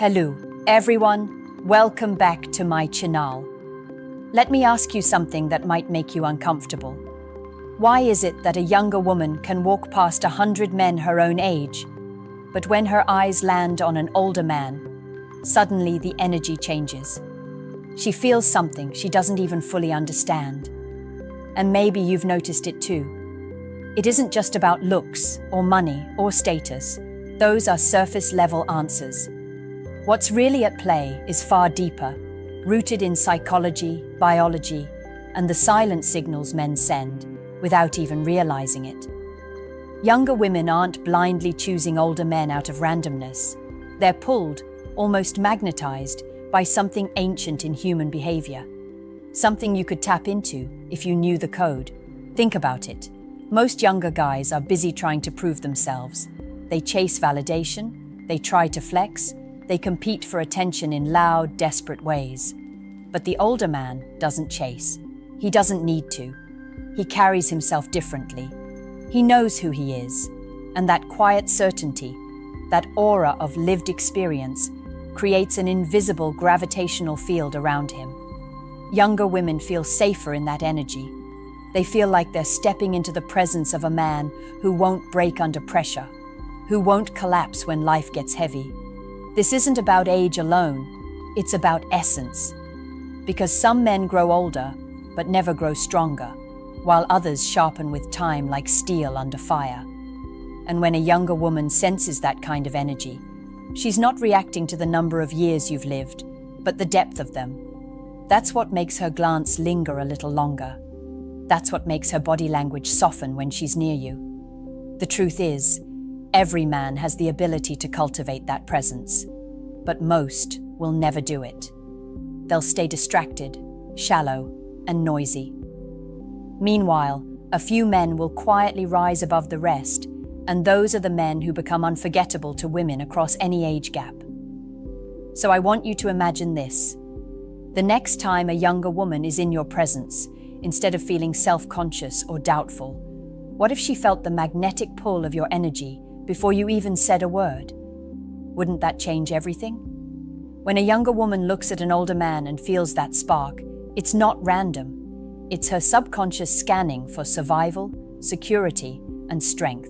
Hello, everyone. Welcome back to my channel. Let me ask you something that might make you uncomfortable. Why is it that a younger woman can walk past 100 men her own age, but when her eyes land on an older man, suddenly the energy changes? She feels something she doesn't even fully understand. And maybe you've noticed it too. It isn't just about looks or money or status. Those are surface-level answers. What's really at play is far deeper, rooted in psychology, biology, and the silent signals men send without even realizing it. Younger women aren't blindly choosing older men out of randomness. They're pulled, almost magnetized, by something ancient in human behavior. Something you could tap into if you knew the code. Think about it. Most younger guys are busy trying to prove themselves. They chase validation, they try to flex, they compete for attention in loud, desperate ways. But the older man doesn't chase. He doesn't need to. He carries himself differently. He knows who he is, and that quiet certainty, that aura of lived experience, creates an invisible gravitational field around him. Younger women feel safer in that energy. They feel like they're stepping into the presence of a man who won't break under pressure, who won't collapse when life gets heavy. This isn't about age alone, it's about essence. Because some men grow older, but never grow stronger, while others sharpen with time like steel under fire. And when a younger woman senses that kind of energy, she's not reacting to the number of years you've lived, but the depth of them. That's what makes her glance linger a little longer. That's what makes her body language soften when she's near you. The truth is, every man has the ability to cultivate that presence, but most will never do it. They'll stay distracted, shallow, and noisy. Meanwhile, a few men will quietly rise above the rest, and those are the men who become unforgettable to women across any age gap. So I want you to imagine this. The next time a younger woman is in your presence, instead of feeling self-conscious or doubtful, what if she felt the magnetic pull of your energy before you even said a word? Wouldn't that change everything? When a younger woman looks at an older man and feels that spark, it's not random. It's her subconscious scanning for survival, security, and strength.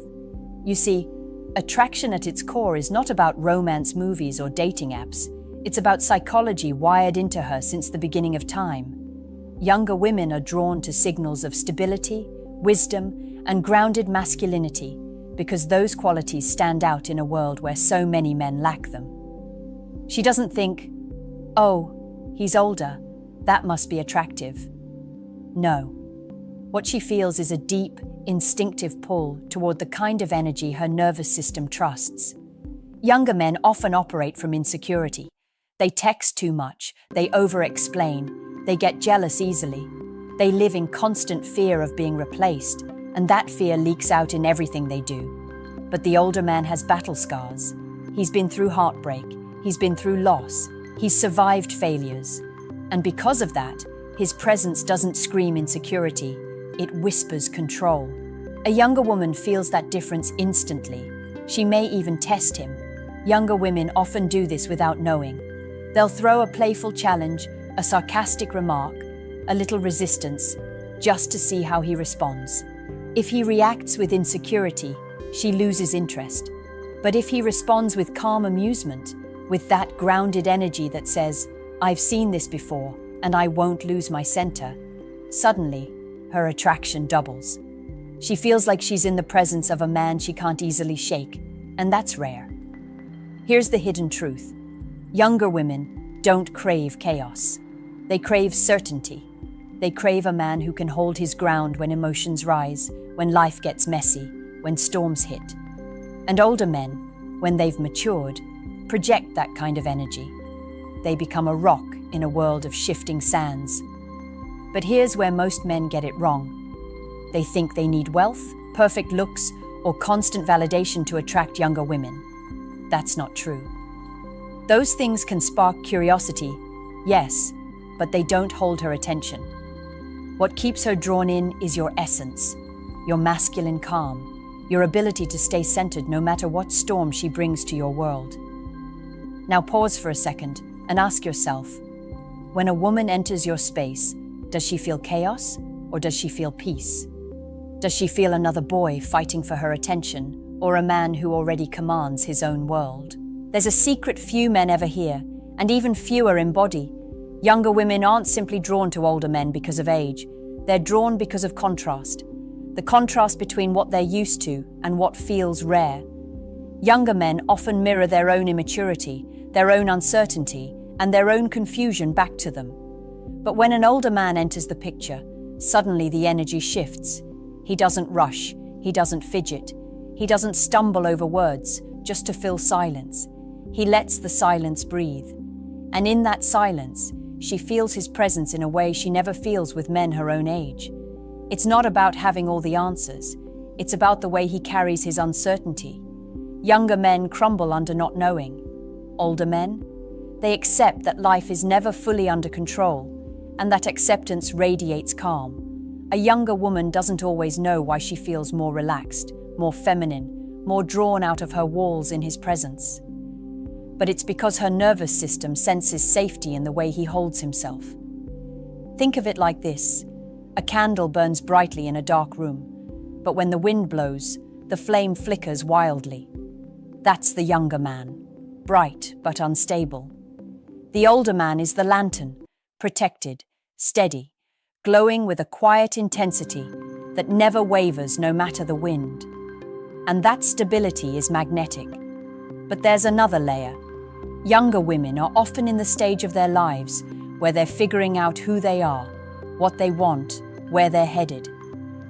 You see, attraction at its core is not about romance movies or dating apps. It's about psychology wired into her since the beginning of time. Younger women are drawn to signals of stability, wisdom, and grounded masculinity because those qualities stand out in a world where so many men lack them. She doesn't think, "Oh, he's older, that must be attractive." No. What she feels is a deep, instinctive pull toward the kind of energy her nervous system trusts. Younger men often operate from insecurity. They text too much, they over-explain, they get jealous easily. They live in constant fear of being replaced, and that fear leaks out in everything they do. But the older man has battle scars. He's been through heartbreak, he's been through loss, he's survived failures. And because of that, his presence doesn't scream insecurity, it whispers control. A younger woman feels that difference instantly. She may even test him. Younger women often do this without knowing. They'll throw a playful challenge, a sarcastic remark, a little resistance, just to see how he responds. If he reacts with insecurity, she loses interest. But if he responds with calm amusement, with that grounded energy that says, "I've seen this before, and I won't lose my center," suddenly, her attraction doubles. She feels like she's in the presence of a man she can't easily shake, and that's rare. Here's the hidden truth. Younger women don't crave chaos. They crave certainty. They crave a man who can hold his ground when emotions rise, when life gets messy, when storms hit. And older men, when they've matured, project that kind of energy. They become a rock in a world of shifting sands. But here's where most men get it wrong. They think they need wealth, perfect looks, or constant validation to attract younger women. That's not true. Those things can spark curiosity, yes, but they don't hold her attention. What keeps her drawn in is your essence, your masculine calm, your ability to stay centered no matter what storm she brings to your world. Now pause for a second and ask yourself, when a woman enters your space, does she feel chaos or does she feel peace? Does she feel another boy fighting for her attention or a man who already commands his own world? There's a secret few men ever hear, and even fewer embody. Younger women aren't simply drawn to older men because of age. They're drawn because of contrast. The contrast between what they're used to and what feels rare. Younger men often mirror their own immaturity, their own uncertainty, and their own confusion back to them. But when an older man enters the picture, suddenly the energy shifts. He doesn't rush, he doesn't fidget, he doesn't stumble over words just to fill silence. He lets the silence breathe. And in that silence, she feels his presence in a way she never feels with men her own age. It's not about having all the answers. It's about the way he carries his uncertainty. Younger men crumble under not knowing. Older men? They accept that life is never fully under control, and that acceptance radiates calm. A younger woman doesn't always know why she feels more relaxed, more feminine, more drawn out of her walls in his presence. But it's because her nervous system senses safety in the way he holds himself. Think of it like this. A candle burns brightly in a dark room, but when the wind blows, the flame flickers wildly. That's the younger man, bright but unstable. The older man is the lantern, protected, steady, glowing with a quiet intensity that never wavers no matter the wind. And that stability is magnetic. But there's another layer. Younger women are often in the stage of their lives where they're figuring out who they are, what they want, where they're headed.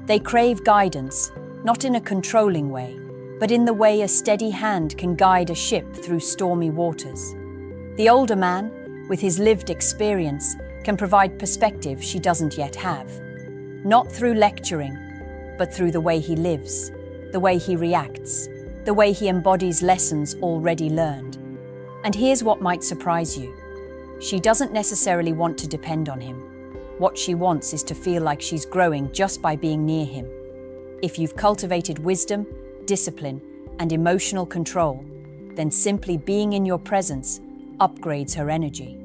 They crave guidance, not in a controlling way, but in the way a steady hand can guide a ship through stormy waters. The older man, with his lived experience, can provide perspective she doesn't yet have. Not through lecturing, but through the way he lives, the way he reacts, the way he embodies lessons already learned. And here's what might surprise you. She doesn't necessarily want to depend on him. What she wants is to feel like she's growing just by being near him. If you've cultivated wisdom, discipline, and emotional control, then simply being in your presence upgrades her energy.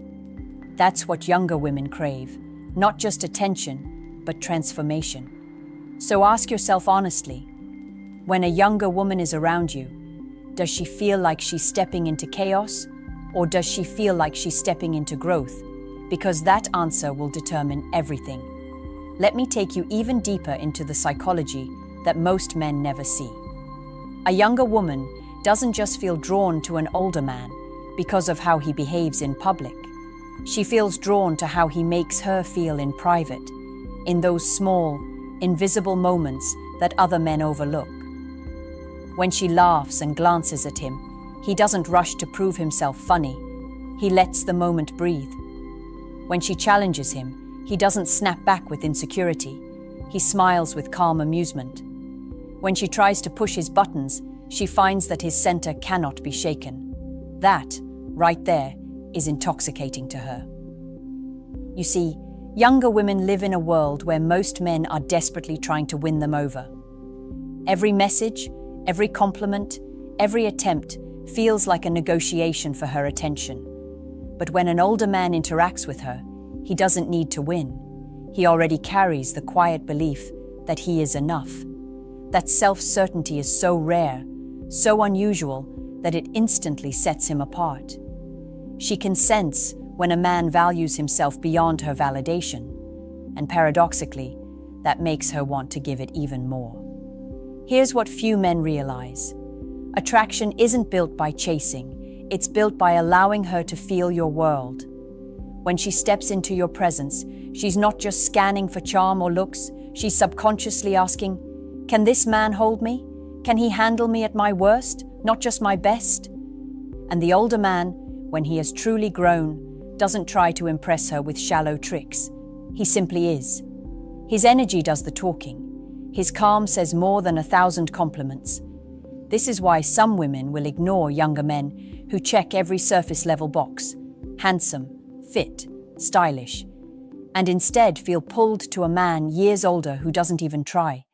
That's what younger women crave, not just attention, but transformation. So ask yourself honestly, when a younger woman is around you, does she feel like she's stepping into chaos, or does she feel like she's stepping into growth? Because that answer will determine everything. Let me take you even deeper into the psychology that most men never see. A younger woman doesn't just feel drawn to an older man because of how he behaves in public. She feels drawn to how he makes her feel in private, in those small, invisible moments that other men overlook. When she laughs and glances at him, he doesn't rush to prove himself funny. He lets the moment breathe. When she challenges him, he doesn't snap back with insecurity. He smiles with calm amusement. When she tries to push his buttons, she finds that his center cannot be shaken. That, right there, is intoxicating to her. You see, younger women live in a world where most men are desperately trying to win them over. Every message, every compliment, every attempt feels like a negotiation for her attention. But when an older man interacts with her, he doesn't need to win. He already carries the quiet belief that he is enough. That self-certainty is so rare, so unusual, that it instantly sets him apart. She can sense when a man values himself beyond her validation, and paradoxically, that makes her want to give it even more. Here's what few men realize. Attraction isn't built by chasing, it's built by allowing her to feel your world. When she steps into your presence, she's not just scanning for charm or looks, she's subconsciously asking, can this man hold me? Can he handle me at my worst, not just my best? And the older man, when he has truly grown, doesn't try to impress her with shallow tricks. He simply is. His energy does the talking. His calm says more than 1,000 compliments. This is why some women will ignore younger men who check every surface-level box, handsome, fit, stylish, and instead feel pulled to a man years older who doesn't even try.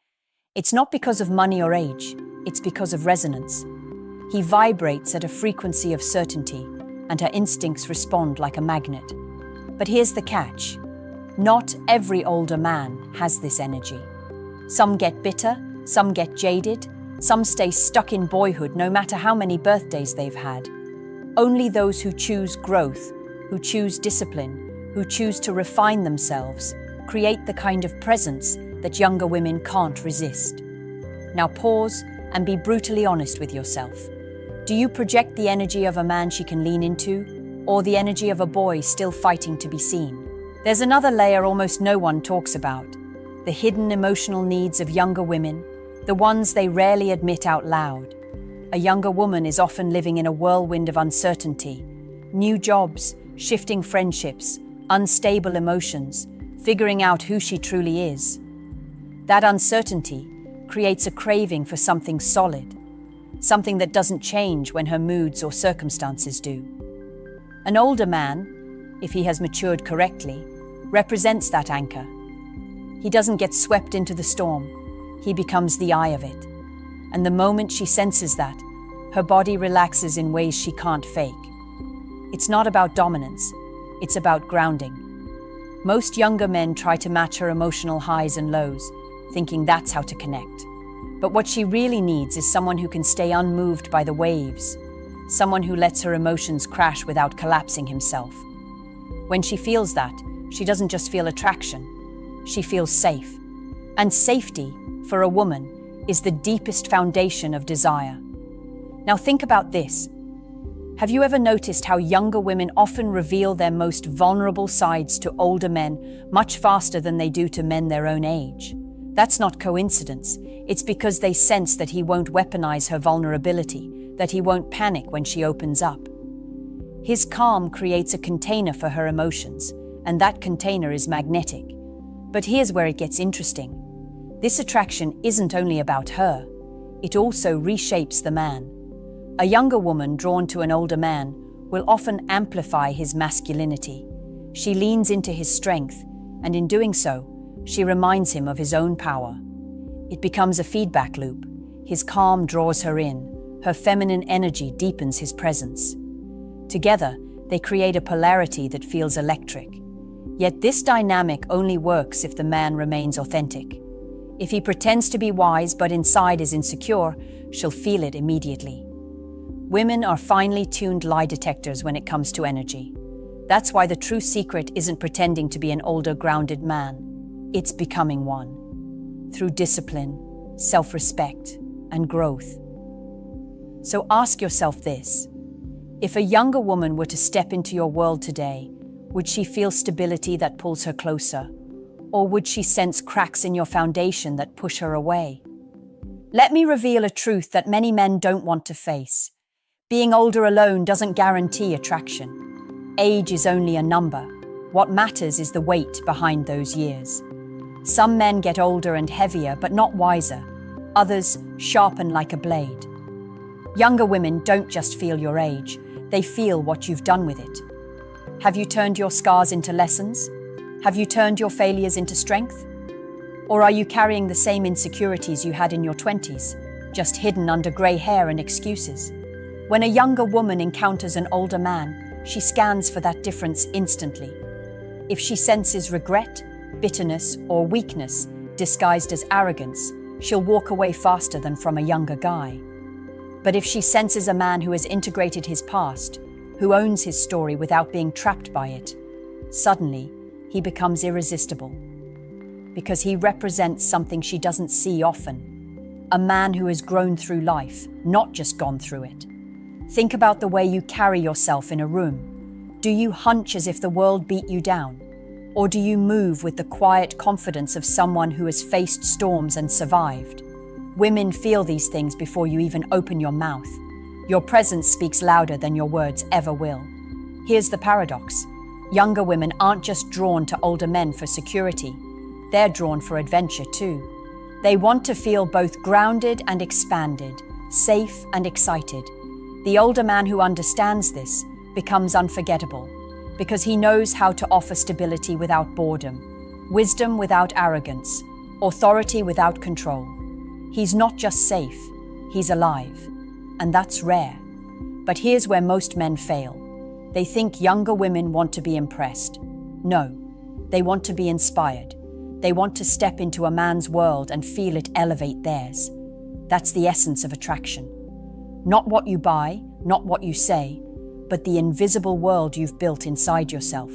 It's not because of money or age, it's because of resonance. He vibrates at a frequency of certainty, and her instincts respond like a magnet. But here's the catch. Not every older man has this energy. Some get bitter, some get jaded, some stay stuck in boyhood no matter how many birthdays they've had. Only those who choose growth, who choose discipline, who choose to refine themselves, create the kind of presence that younger women can't resist. Now pause and be brutally honest with yourself. Do you project the energy of a man she can lean into, or the energy of a boy still fighting to be seen? There's another layer almost no one talks about: the hidden emotional needs of younger women, the ones they rarely admit out loud. A younger woman is often living in a whirlwind of uncertainty: new jobs, shifting friendships, unstable emotions, figuring out who she truly is. That uncertainty creates a craving for something solid, something that doesn't change when her moods or circumstances do. An older man, if he has matured correctly, represents that anchor. He doesn't get swept into the storm, he becomes the eye of it. And the moment she senses that, her body relaxes in ways she can't fake. It's not about dominance, it's about grounding. Most younger men try to match her emotional highs and lows, thinking that's how to connect. But what she really needs is someone who can stay unmoved by the waves, someone who lets her emotions crash without collapsing himself. When she feels that, she doesn't just feel attraction, she feels safe. And safety, for a woman, is the deepest foundation of desire. Now think about this. Have you ever noticed how younger women often reveal their most vulnerable sides to older men much faster than they do to men their own age? That's not coincidence. It's because they sense that he won't weaponize her vulnerability, that he won't panic when she opens up. His calm creates a container for her emotions, and that container is magnetic. But here's where it gets interesting. This attraction isn't only about her, it also reshapes the man. A younger woman drawn to an older man will often amplify his masculinity. She leans into his strength, and in doing so, she reminds him of his own power. It becomes a feedback loop. His calm draws her in, her feminine energy deepens his presence. Together, they create a polarity that feels electric. Yet this dynamic only works if the man remains authentic. If he pretends to be wise but inside is insecure, she'll feel it immediately. Women are finely tuned lie detectors when it comes to energy. That's why the true secret isn't pretending to be an older, grounded man. It's becoming one. Through discipline, self-respect, and growth. So ask yourself this. If a younger woman were to step into your world today, would she feel stability that pulls her closer? Or would she sense cracks in your foundation that push her away? Let me reveal a truth that many men don't want to face. Being older alone doesn't guarantee attraction. Age is only a number. What matters is the weight behind those years. Some men get older and heavier, but not wiser. Others sharpen like a blade. Younger women don't just feel your age, they feel what you've done with it. Have you turned your scars into lessons? Have you turned your failures into strength? Or are you carrying the same insecurities you had in your 20s, just hidden under grey hair and excuses? When a younger woman encounters an older man, she scans for that difference instantly. If she senses regret, bitterness, or weakness disguised as arrogance, she'll walk away faster than from a younger guy. But if she senses a man who has integrated his past, who owns his story without being trapped by it, suddenly he becomes irresistible. Because he represents something she doesn't see often. A man who has grown through life, not just gone through it. Think about the way you carry yourself in a room. Do you hunch as if the world beat you down? Or do you move with the quiet confidence of someone who has faced storms and survived? Women feel these things before you even open your mouth. Your presence speaks louder than your words ever will. Here's the paradox. Younger women aren't just drawn to older men for security. They're drawn for adventure too. They want to feel both grounded and expanded, safe and excited. The older man who understands this becomes unforgettable because he knows how to offer stability without boredom, wisdom without arrogance, authority without control. He's not just safe, he's alive. And that's rare. But here's where most men fail. They think younger women want to be impressed. No, they want to be inspired. They want to step into a man's world and feel it elevate theirs. That's the essence of attraction. Not what you buy, not what you say, but the invisible world you've built inside yourself.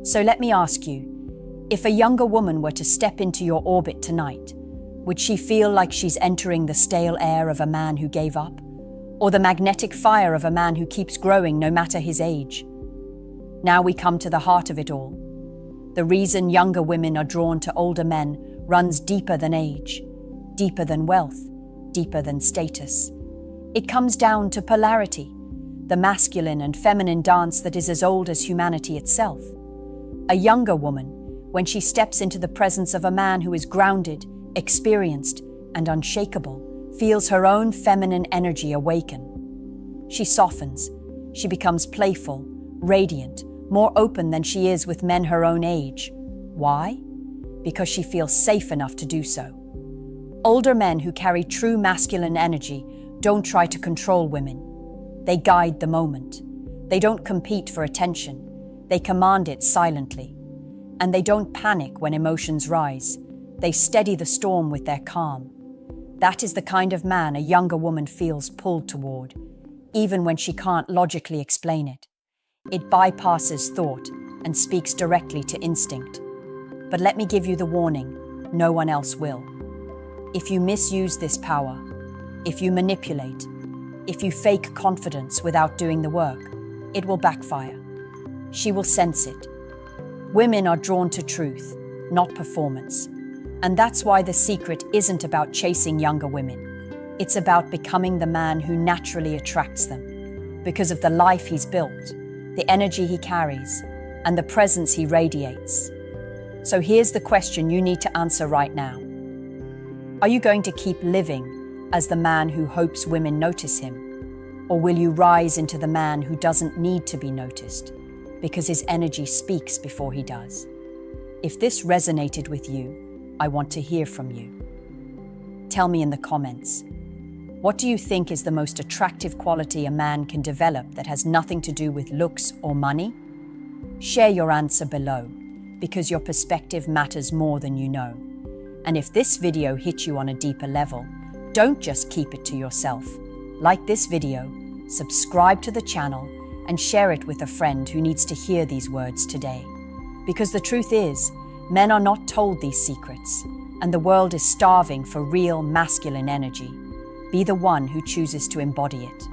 So let me ask you, if a younger woman were to step into your orbit tonight, would she feel like she's entering the stale air of a man who gave up? Or the magnetic fire of a man who keeps growing no matter his age? Now we come to the heart of it all. The reason younger women are drawn to older men runs deeper than age, deeper than wealth, deeper than status. It comes down to polarity, the masculine and feminine dance that is as old as humanity itself. A younger woman, when she steps into the presence of a man who is grounded, experienced, and unshakable, feels her own feminine energy awaken. She softens. She becomes playful, radiant, more open than she is with men her own age. Why? Because she feels safe enough to do so. Older men who carry true masculine energy don't try to control women. They guide the moment. They don't compete for attention. They command it silently. And they don't panic when emotions rise. They steady the storm with their calm. That is the kind of man a younger woman feels pulled toward, even when she can't logically explain it. It bypasses thought and speaks directly to instinct. But let me give you the warning, no one else will. If you misuse this power, if you manipulate, if you fake confidence without doing the work, it will backfire. She will sense it. Women are drawn to truth, not performance. And that's why the secret isn't about chasing younger women. It's about becoming the man who naturally attracts them, because of the life he's built, the energy he carries, and the presence he radiates. So here's the question you need to answer right now. Are you going to keep living as the man who hopes women notice him? Or will you rise into the man who doesn't need to be noticed, because his energy speaks before he does? If this resonated with you, I want to hear from you. Tell me in the comments. What do you think is the most attractive quality a man can develop that has nothing to do with looks or money? Share your answer below, because your perspective matters more than you know. And if this video hit you on a deeper level, don't just keep it to yourself. Like this video, subscribe to the channel, and share it with a friend who needs to hear these words today. Because the truth is, men are not told these secrets, and the world is starving for real masculine energy. Be the one who chooses to embody it.